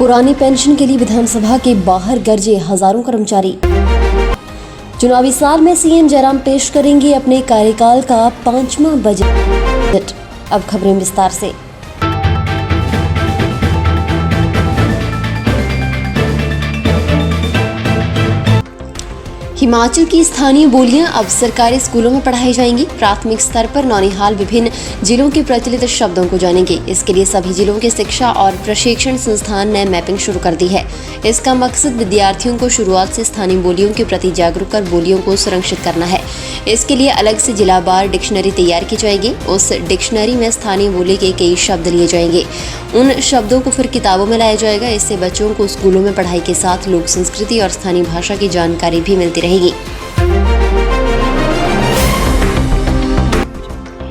पुरानी पेंशन के लिए विधानसभा के बाहर गरजे हजारों कर्मचारी। चुनावी साल में सीएम जयराम पेश करेंगे अपने कार्यकाल का 5वां बजट। अब खबरें विस्तार से। हिमाचल की स्थानीय बोलियां अब सरकारी स्कूलों में पढ़ाई जाएंगी। प्राथमिक स्तर पर नौनिहाल विभिन्न जिलों के प्रचलित शब्दों को जानेंगे। इसके लिए सभी जिलों के शिक्षा और प्रशिक्षण संस्थान ने मैपिंग शुरू कर दी है। इसका मकसद विद्यार्थियों को शुरुआत से स्थानीय बोलियों के प्रति जागरूक कर बोलियों को संरक्षित करना है। इसके लिए अलग से जिलावार डिक्शनरी तैयार की जाएगी। उस डिक्शनरी में स्थानीय बोली के कई शब्द लिए जाएंगे। उन शब्दों को फिर किताबों में लाया जाएगा। इससे बच्चों को स्कूलों में पढ़ाई के साथ लोक संस्कृति और स्थानीय भाषा की जानकारी भी मिलती रहेगी।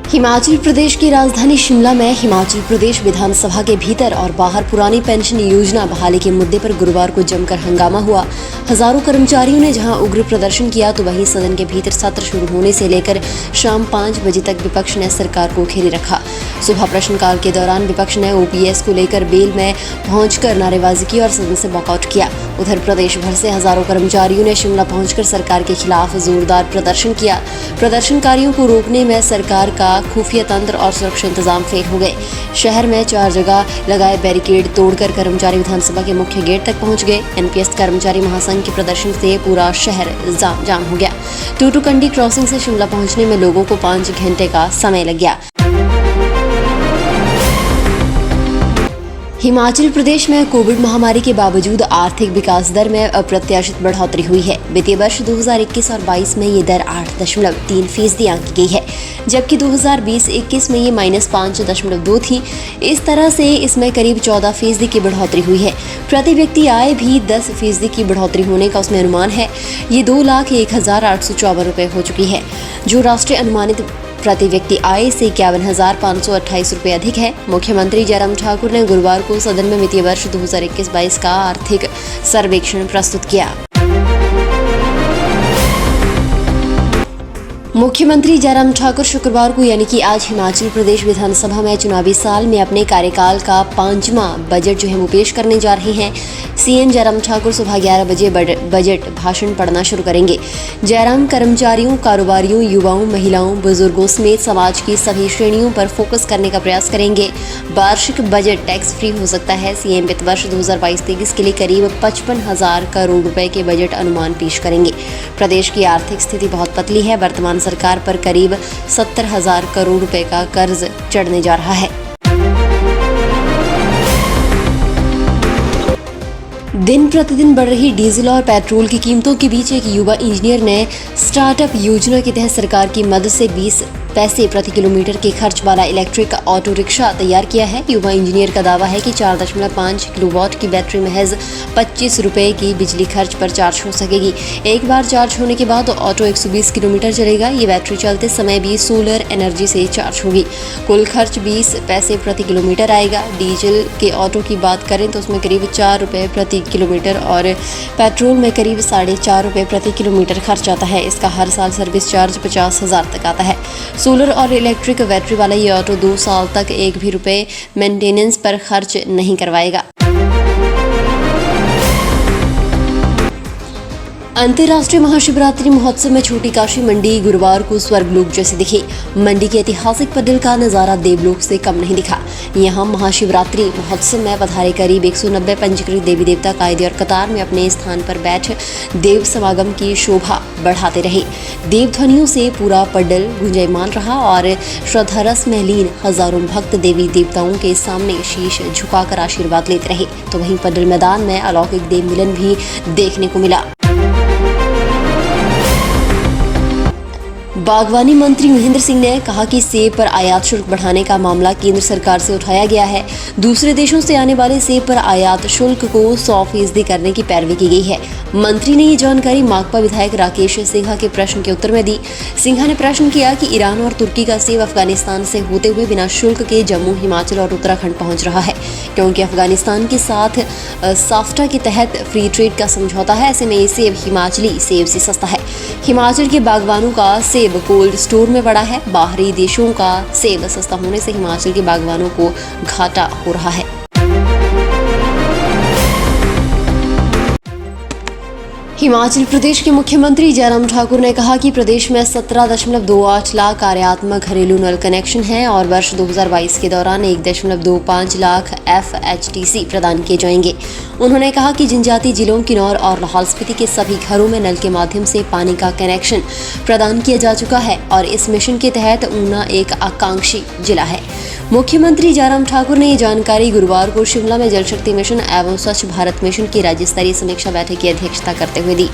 हिमाचल प्रदेश की राजधानी शिमला में हिमाचल प्रदेश विधानसभा के भीतर और बाहर पुरानी पेंशन योजना बहाली के मुद्दे पर गुरुवार को जमकर हंगामा हुआ। हजारों कर्मचारियों ने जहां उग्र प्रदर्शन किया तो वहीं सदन के भीतर सत्र शुरू होने से लेकर शाम 5 बजे तक विपक्ष ने सरकार को घेरे रखा। सुबह प्रश्नकाल के दौरान विपक्ष ने ओपीएस को लेकर बेल में पहुंचकर नारेबाजी की और सदन से वॉकआउट किया। उधर प्रदेश भर से हजारों कर्मचारियों ने शिमला पहुंचकर सरकार के खिलाफ जोरदार प्रदर्शन किया। प्रदर्शनकारियों को रोकने में सरकार का खुफिया तंत्र और सुरक्षा इंतजाम फेल हो गए। शहर में 4 जगह लगाए बैरिकेड तोड़कर कर्मचारी विधानसभा के मुख्य गेट तक पहुंच गए। एनपीएस कर्मचारी महासंघ के प्रदर्शन से पूरा शहर जाम हो गया। टूटूकंडी क्रॉसिंग से शिमला पहुंचने में लोगों को 5 घंटे का समय लग गया। हिमाचल प्रदेश में कोविड महामारी के बावजूद आर्थिक विकास दर में अप्रत्याशित बढ़ोतरी हुई है। वित्तीय वर्ष 2021 और 22 में ये दर 8.3% आंकी गई है, जबकि 2020-21 में ये -5.2 थी। इस तरह से इसमें करीब 14% की बढ़ोतरी हुई है। प्रति व्यक्ति आय भी 10% की बढ़ोतरी होने का उसमें अनुमान है। ये 2,01,854 रुपये हो चुकी है, जो राष्ट्रीय अनुमानित प्रति व्यक्ति आय से 51,528 रुपये अधिक है। मुख्यमंत्री जयराम ठाकुर ने गुरुवार को सदन में वित्तीय वर्ष 2021-22 का आर्थिक सर्वेक्षण प्रस्तुत किया। मुख्यमंत्री जयराम ठाकुर शुक्रवार को यानी कि आज हिमाचल प्रदेश विधानसभा में चुनावी साल में अपने कार्यकाल का 5वां बजट जो है वो पेश करने जा रहे हैं। सीएम जयराम ठाकुर सुबह 11 बजे बजट भाषण पढ़ना शुरू करेंगे। जयराम कर्मचारियों, कारोबारियों, युवाओं, महिलाओं, बुजुर्गों समेत समाज की सभी श्रेणियों पर फोकस करने का प्रयास करेंगे। वार्षिक बजट टैक्स फ्री हो सकता है। सीएम वित्त वर्ष 2022-23 के लिए करीब 55,000 करोड़ रुपए के बजट अनुमान पेश करेंगे। प्रदेश की आर्थिक स्थिति बहुत पतली है। वर्तमान सरकार पर करीब 70,000 करोड़ रुपए का कर्ज चढ़ने जा रहा है। दिन प्रतिदिन बढ़ रही डीजल और पेट्रोल की कीमतों के बीच एक युवा इंजीनियर ने स्टार्टअप योजना के तहत सरकार की मदद से 20 पैसे प्रति किलोमीटर के खर्च वाला इलेक्ट्रिक ऑटो रिक्शा तैयार किया है। युवा इंजीनियर का दावा है कि 4.5 किलोवाट की बैटरी महज 25 रुपए की बिजली खर्च पर चार्ज हो सकेगी। एक बार चार्ज होने के बाद ऑटो 120 किलोमीटर चलेगा। ये बैटरी चलते समय भी सोलर एनर्जी से चार्ज होगी। कुल खर्च 20 पैसे प्रति किलोमीटर आएगा। डीजल के ऑटो की बात करें तो उसमें करीब 4 रुपये प्रति किलोमीटर और पेट्रोल में करीब 4.5 रुपये प्रति किलोमीटर खर्च आता है। इसका हर साल सर्विस चार्ज 50,000 तक आता है। सोलर और इलेक्ट्रिक बैटरी वाला ये ऑटो 2 साल तक 1 भी रुपये मेंटेनेंस पर खर्च नहीं करवाएगा। अंतर्राष्ट्रीय महाशिवरात्रि महोत्सव में छोटी काशी मंडी गुरुवार को स्वर्गलोक जैसी दिखी। मंडी के ऐतिहासिक पडल का नजारा देवलोक से कम नहीं दिखा। यहाँ महाशिवरात्रि महोत्सव में पधारे करीब 190 पंजीकृत देवी देवता कायदे और कतार में अपने स्थान पर बैठ देव समागम की शोभा बढ़ाते रहे। देव ध्वनियों से पूरा पडल गुंजायमान रहा और श्रद्धारस में लीन हजारों भक्त देवी देवताओं के सामने शीश झुकाकर आशीर्वाद लेते रहे। तो वहीं पडल मैदान में अलौकिक देव मिलन भी देखने को मिला। बागवानी मंत्री महेंद्र सिंह ने कहा कि सेब पर आयात शुल्क बढ़ाने का मामला केंद्र सरकार से उठाया गया है। दूसरे देशों से आने वाले सेब पर आयात शुल्क को 100% करने की पैरवी की गई है। मंत्री ने ये जानकारी माकपा विधायक राकेश सिंघा के प्रश्न के उत्तर में दी। सिंघा ने प्रश्न किया कि ईरान और तुर्की का सेब अफगानिस्तान से होते हुए बिना शुल्क के जम्मू, हिमाचल और उत्तराखंड पहुंच रहा है, क्योंकि अफगानिस्तान के साथ साफ्टा के तहत फ्री ट्रेड का समझौता है। ऐसे में ये सेब हिमाचली सेब से सस्ता है। हिमाचल के बागवानों का सेब कोल्ड स्टोर में पड़ा है। बाहरी देशों का सेब सस्ता होने से हिमाचल के बागवानों को घाटा हो रहा है। हिमाचल प्रदेश के मुख्यमंत्री जयराम ठाकुर ने कहा कि प्रदेश में 17.28 लाख कार्यात्मक घरेलू नल कनेक्शन हैं और वर्ष 2022 के दौरान 1.25 लाख FHTC प्रदान किए जाएंगे। उन्होंने कहा कि जनजातीय जिलों किन्नौर और लाहौल स्पीति के सभी घरों में नल के माध्यम से पानी का कनेक्शन प्रदान किया जा चुका है और इस मिशन के तहत ऊना एक आकांक्षी जिला है। मुख्यमंत्री जयराम ठाकुर ने ये जानकारी गुरुवार को शिमला में जल शक्ति मिशन एवं स्वच्छ भारत मिशन की राज्य स्तरीय समीक्षा बैठक की अध्यक्षता करते हुए दी।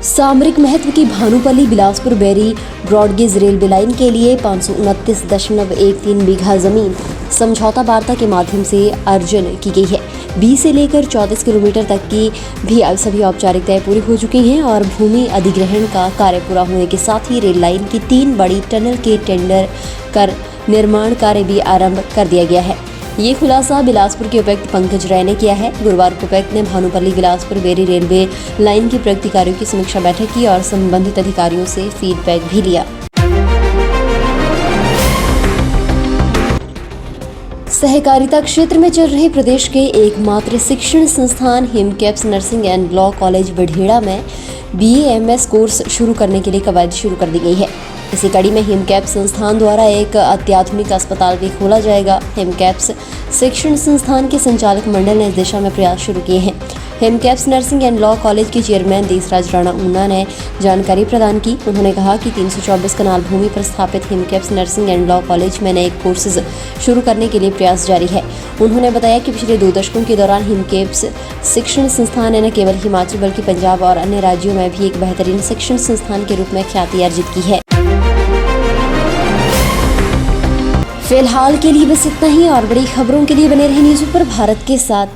सामरिक महत्व की Bhanupalli Bilaspur Beri broad gauge railway line के लिए 529.13 बीघा जमीन समझौता वार्ता के माध्यम से अर्जन की गई है। 20 से लेकर 34 किलोमीटर तक की भी सभी औपचारिकताएं पूरी हो चुकी हैं और भूमि अधिग्रहण का कार्य पूरा होने के साथ ही रेल लाइन की 3 बड़ी टनल के टेंडर कर निर्माण कार्य भी आरंभ कर दिया गया है। ये खुलासा बिलासपुर के उपायुक्त पंकज राय ने किया है। गुरुवार को उपायुक्त ने भानुपल्ली बिलासपुर बेरी रेलवे लाइन की प्रगति कार्यों की समीक्षा बैठक की और संबंधित अधिकारियों से फीडबैक भी लिया। सहकारिता क्षेत्र में चल रहे प्रदेश के एकमात्र शिक्षण संस्थान हिमकेप्स nursing and law college Badhera में BAMS कोर्स शुरू करने के लिए कवायद शुरू कर दी गई है। इसी कड़ी में हिमकेप्स संस्थान द्वारा एक अत्याधुनिक अस्पताल भी खोला जाएगा। हिमकेप्स शिक्षण संस्थान के संचालक मंडल ने इस दिशा में प्रयास शुरू किए हैं। हिमकेप्स नर्सिंग एंड लॉ कॉलेज के चेयरमैन देसराज राणा ऊना ने जानकारी प्रदान की। उन्होंने कहा कि 324 कनाल भूमि पर स्थापित हिमकेप्स नर्सिंग एंड लॉ कॉलेज में नए कोर्सेज शुरू करने के लिए प्रयास जारी है। उन्होंने बताया कि पिछले 2 दशकों के दौरान हिमकेप्स शिक्षण संस्थान ने न केवल हिमाचल बल्कि पंजाब और अन्य राज्यों में भी एक बेहतरीन शिक्षण संस्थान के रूप में ख्याति अर्जित की है। फिलहाल के लिए बस इतना ही और बड़ी खबरों के लिए बने रहे न्यूज़ पेपर भारत के साथ।